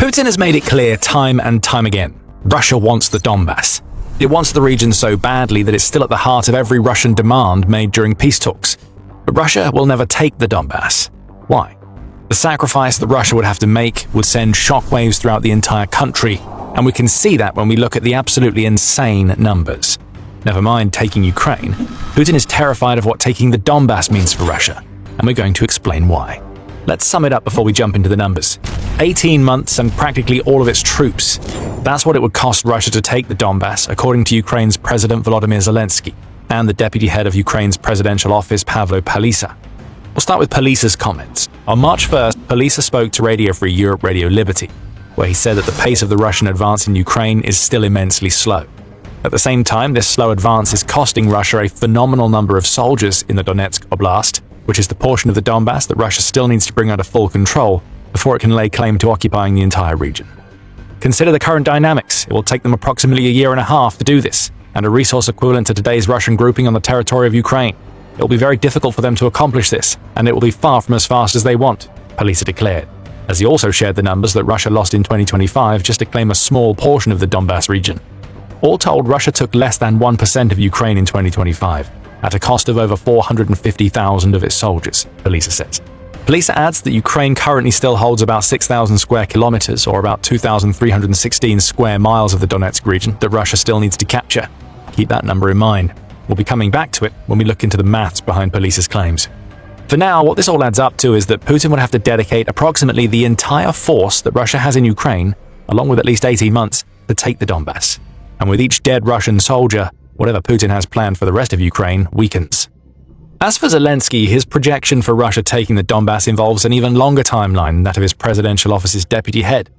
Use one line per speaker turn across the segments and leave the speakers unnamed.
Putin has made it clear time and time again, Russia wants the Donbas. It wants the region so badly that it's still at the heart of every Russian demand made during peace talks. But Russia will never take the Donbas. Why? The sacrifice that Russia would have to make would send shockwaves throughout the entire country, and we can see that when we look at the absolutely insane numbers. Never mind taking Ukraine, Putin is terrified of what taking the Donbas means for Russia, and we're going to explain why. Let's sum it up before we jump into the numbers. 18 months and practically all of its troops. That's what it would cost Russia to take the Donbas, according to Ukraine's President Volodymyr Zelensky and the deputy head of Ukraine's presidential office, Pavlo Palisa. We'll start with Palisa's comments. On March 1st, Palisa spoke to Radio Free Europe Radio Liberty, where he said that the pace of the Russian advance in Ukraine is still immensely slow. At the same time, this slow advance is costing Russia a phenomenal number of soldiers in the Donetsk Oblast, which is the portion of the Donbas that Russia still needs to bring under full control before it can lay claim to occupying the entire region. Consider the current dynamics. It will take them approximately a year and a half to do this, and a resource equivalent to today's Russian grouping on the territory of Ukraine. It will be very difficult for them to accomplish this, and it will be far from as fast as they want, Palisa declared, as he also shared the numbers that Russia lost in 2025 just to claim a small portion of the Donbas region. All told, Russia took less than 1% of Ukraine in 2025, at a cost of over 450,000 of its soldiers, Palisa says. Palisa adds that Ukraine currently still holds about 6,000 square kilometers, or about 2,316 square miles of the Donetsk region that Russia still needs to capture. Keep that number in mind. We'll be coming back to it when we look into the maths behind Palisa's claims. For now, what this all adds up to is that Putin would have to dedicate approximately the entire force that Russia has in Ukraine, along with at least 18 months, to take the Donbas. And with each dead Russian soldier, whatever Putin has planned for the rest of Ukraine weakens. As for Zelensky, his projection for Russia taking the Donbas involves an even longer timeline than that of his presidential office's deputy head.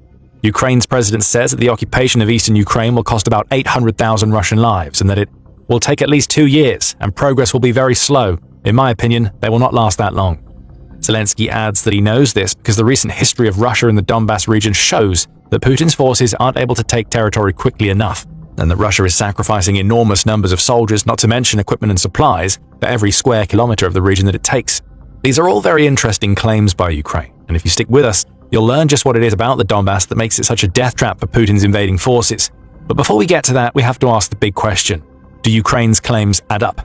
Ukraine's president says that the occupation of eastern Ukraine will cost about 800,000 Russian lives and that it will take at least 2 years and progress will be very slow. In my opinion, they will not last that long. Zelensky adds that he knows this because the recent history of Russia in the Donbas region shows that Putin's forces aren't able to take territory quickly enough, and that Russia is sacrificing enormous numbers of soldiers, not to mention equipment and supplies, for every square kilometer of the region that it takes. These are all very interesting claims by Ukraine, and if you stick with us, you'll learn just what it is about the Donbas that makes it such a death trap for Putin's invading forces. But before we get to that, we have to ask the big question. Do Ukraine's claims add up?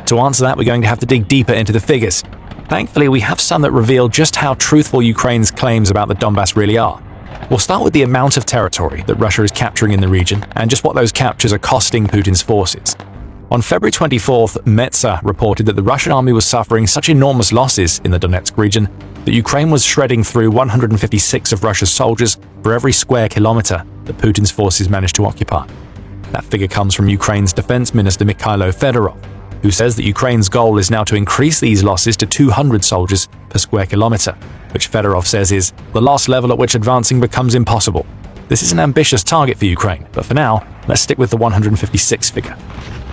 To answer that, we're going to have to dig deeper into the figures. Thankfully, we have some that reveal just how truthful Ukraine's claims about the Donbas really are. We'll start with the amount of territory that Russia is capturing in the region and just what those captures are costing Putin's forces. On February 24th, Metsa reported that the Russian army was suffering such enormous losses in the Donetsk region that Ukraine was shredding through 156 of Russia's soldiers for every square kilometer that Putin's forces managed to occupy. That figure comes from Ukraine's defense minister Mikhailo Fedorov, who says that Ukraine's goal is now to increase these losses to 200 soldiers per square kilometer, which Fedorov says is the last level at which advancing becomes impossible. This is an ambitious target for Ukraine, but for now, let's stick with the 156 figure.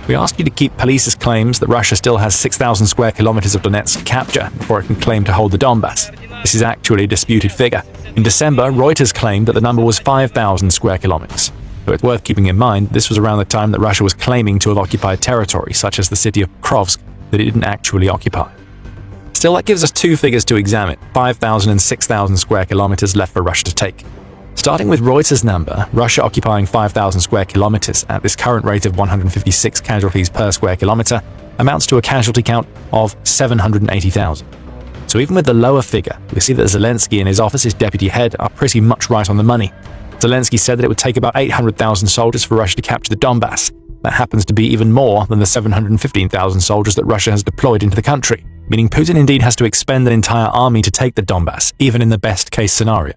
We ask you to keep Palisa's claims that Russia still has 6,000 square kilometers of Donetsk to capture before it can claim to hold the Donbas. This is actually a disputed figure. In December, Reuters claimed that the number was 5,000 square kilometers. But it's worth keeping in mind this was around the time that Russia was claiming to have occupied territory, such as the city of Pokrovsk, that it didn't actually occupy. Still, that gives us two figures to examine, 5,000 and 6,000 square kilometers left for Russia to take. Starting with Reuters' number, Russia occupying 5,000 square kilometers at this current rate of 156 casualties per square kilometer amounts to a casualty count of 780,000. So even with the lower figure, we see that Zelensky and his office's deputy head are pretty much right on the money. Zelensky said that it would take about 800,000 soldiers for Russia to capture the Donbas. That happens to be even more than the 715,000 soldiers that Russia has deployed into the country, meaning Putin indeed has to expend an entire army to take the Donbas, even in the best-case scenario.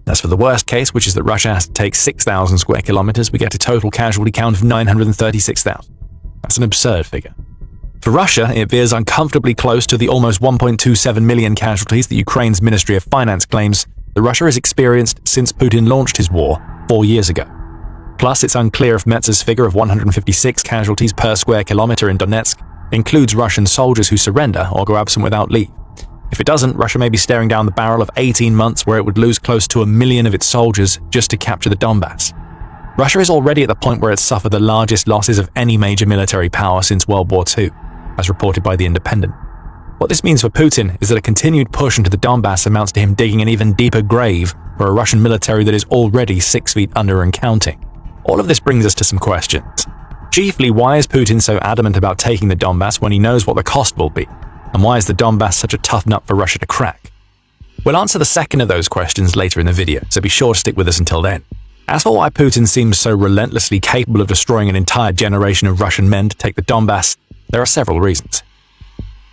As for the worst case, which is that Russia has to take 6,000 square kilometers, we get a total casualty count of 936,000. That's an absurd figure. For Russia, it veers uncomfortably close to the almost 1.27 million casualties that Ukraine's Ministry of Finance claims that Russia has experienced since Putin launched his war 4 years ago. Plus, it's unclear if Metsa's figure of 156 casualties per square kilometer in Donetsk includes Russian soldiers who surrender or go absent without leave. If it doesn't, Russia may be staring down the barrel of 18 months where it would lose close to 1 million of its soldiers just to capture the Donbas. Russia is already at the point where it's suffered the largest losses of any major military power since World War II, as reported by The Independent. What this means for Putin is that a continued push into the Donbas amounts to him digging an even deeper grave for a Russian military that is already 6 feet under and counting. All of this brings us to some questions. Chiefly, why is Putin so adamant about taking the Donbas when he knows what the cost will be? And why is the Donbas such a tough nut for Russia to crack? We'll answer the second of those questions later in the video, so be sure to stick with us until then. As for why Putin seems so relentlessly capable of destroying an entire generation of Russian men to take the Donbas, there are several reasons.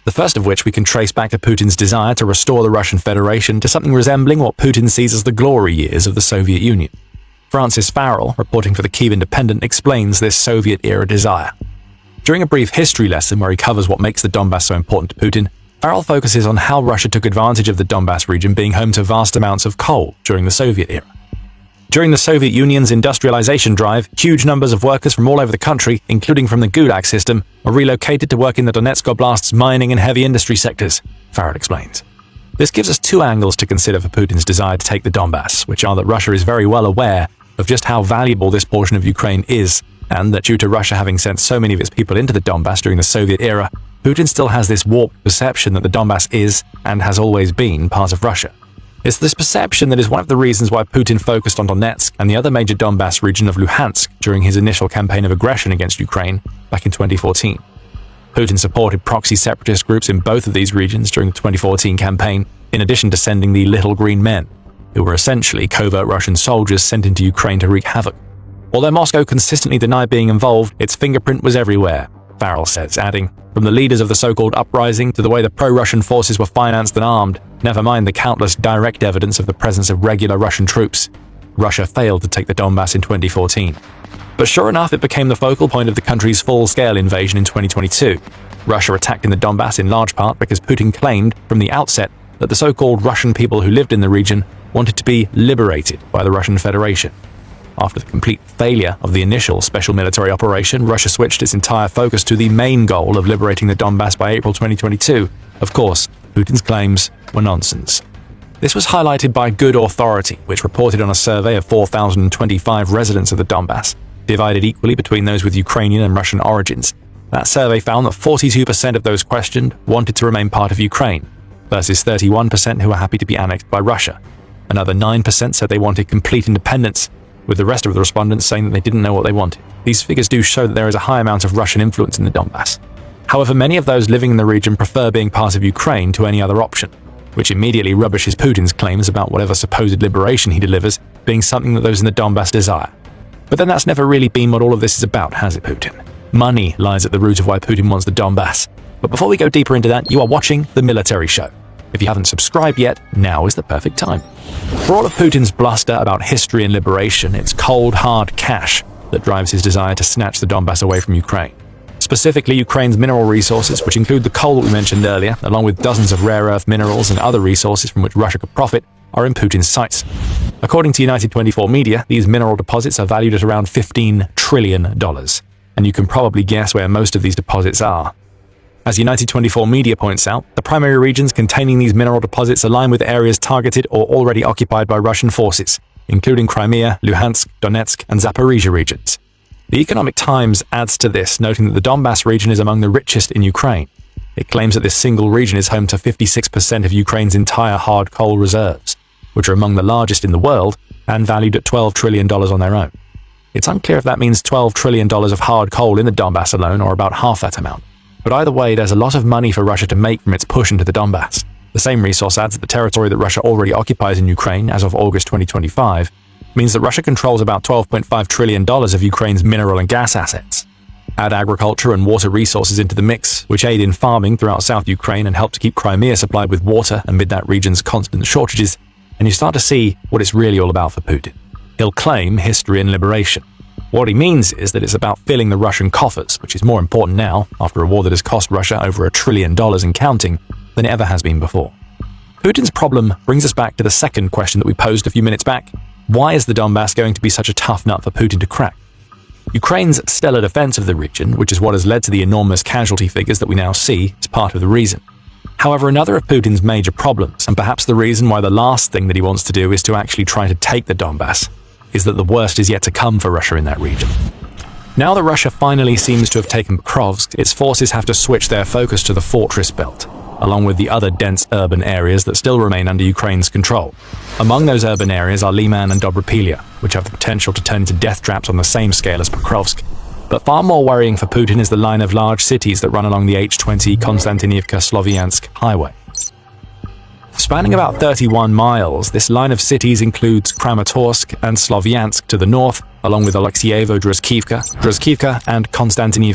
The first of which we can trace back to Putin's desire to restore the Russian Federation to something resembling what Putin sees as the glory years of the Soviet Union. Francis Farrell, reporting for the Kyiv Independent, explains this Soviet-era desire. During a brief history lesson where he covers what makes the Donbas so important to Putin, Farrell focuses on how Russia took advantage of the Donbas region being home to vast amounts of coal during the Soviet era. During the Soviet Union's industrialization drive, huge numbers of workers from all over the country, including from the Gulag system, were relocated to work in the Donetsk Oblast's mining and heavy industry sectors, Farrell explains. This gives us two angles to consider for Putin's desire to take the Donbas, which are that Russia is very well aware of just how valuable this portion of Ukraine is, and that due to Russia having sent so many of its people into the Donbas during the Soviet era, Putin still has this warped perception that the Donbas is, and has always been, part of Russia. It's this perception that is one of the reasons why Putin focused on Donetsk and the other major Donbas region of Luhansk during his initial campaign of aggression against Ukraine back in 2014. Putin supported proxy separatist groups in both of these regions during the 2014 campaign, in addition to sending the Little Green Men, who were essentially covert Russian soldiers sent into Ukraine to wreak havoc. Although Moscow consistently denied being involved, its fingerprint was everywhere, Farrell says, adding, from the leaders of the so-called uprising to the way the pro-Russian forces were financed and armed, never mind the countless direct evidence of the presence of regular Russian troops. Russia failed to take the Donbas in 2014. But sure enough, it became the focal point of the country's full-scale invasion in 2022. Russia attacked in the Donbas in large part because Putin claimed from the outset that the so-called Russian people who lived in the region wanted to be liberated by the Russian Federation. After the complete failure of the initial special military operation, Russia switched its entire focus to the main goal of liberating the Donbas by April 2022. Of course, Putin's claims were nonsense. This was highlighted by Good Authority, which reported on a survey of 4,025 residents of the Donbas, divided equally between those with Ukrainian and Russian origins. That survey found that 42% of those questioned wanted to remain part of Ukraine, versus 31% who were happy to be annexed by Russia. Another 9% said they wanted complete independence, with the rest of the respondents saying that they didn't know what they wanted. These figures do show that there is a high amount of Russian influence in the Donbas. However, many of those living in the region prefer being part of Ukraine to any other option, which immediately rubbishes Putin's claims about whatever supposed liberation he delivers being something that those in the Donbas desire. But then that's never really been what all of this is about, has it, Putin? Money lies at the root of why Putin wants the Donbas. But before we go deeper into that, you are watching The Military Show. If you haven't subscribed yet, now is the perfect time. For all of Putin's bluster about history and liberation, it's cold, hard cash that drives his desire to snatch the Donbas away from Ukraine. Specifically, Ukraine's mineral resources, which include the coal that we mentioned earlier, along with dozens of rare earth minerals and other resources from which Russia could profit, are in Putin's sights. According to United 24 Media, these mineral deposits are valued at around $15 trillion, and you can probably guess where most of these deposits are. As United 24 Media points out, the primary regions containing these mineral deposits align with areas targeted or already occupied by Russian forces, including Crimea, Luhansk, Donetsk, and Zaporizhia regions. The Economic Times adds to this, noting that the Donbas region is among the richest in Ukraine. It claims that this single region is home to 56% of Ukraine's entire hard coal reserves, which are among the largest in the world and valued at $12 trillion on their own. It's unclear if that means $12 trillion of hard coal in the Donbas alone, or about half that amount. But either way, there's a lot of money for Russia to make from its push into the Donbas. The same resource adds that the territory that Russia already occupies in Ukraine as of August 2025 means that Russia controls about $12.5 trillion of Ukraine's mineral and gas assets. Add agriculture and water resources into the mix, which aid in farming throughout South Ukraine and help to keep Crimea supplied with water amid that region's constant shortages, and you start to see what it's really all about for Putin. He'll claim history and liberation. What he means is that it's about filling the Russian coffers, which is more important now, after a war that has cost Russia over $1 trillion and counting, than it ever has been before. Putin's problem brings us back to the second question that we posed a few minutes back. Why is the Donbas going to be such a tough nut for Putin to crack? Ukraine's stellar defense of the region, which is what has led to the enormous casualty figures that we now see, is part of the reason. However, another of Putin's major problems, and perhaps the reason why the last thing that he wants to do is to actually try to take the Donbas, is that the worst is yet to come for Russia in that region. Now that Russia finally seems to have taken Pokrovsk, its forces have to switch their focus to the fortress belt, along with the other dense urban areas that still remain under Ukraine's control. Among those urban areas are Liman and Dobropilia, which have the potential to turn into death traps on the same scale as Pokrovsk. But far more worrying for Putin is the line of large cities that run along the H20 Konstantinivka-Sloviansk highway. Spanning about 31 miles, this line of cities includes Kramatorsk and Sloviansk to the north, along with Alexeyevo-Druzhkivka and Konstantinivka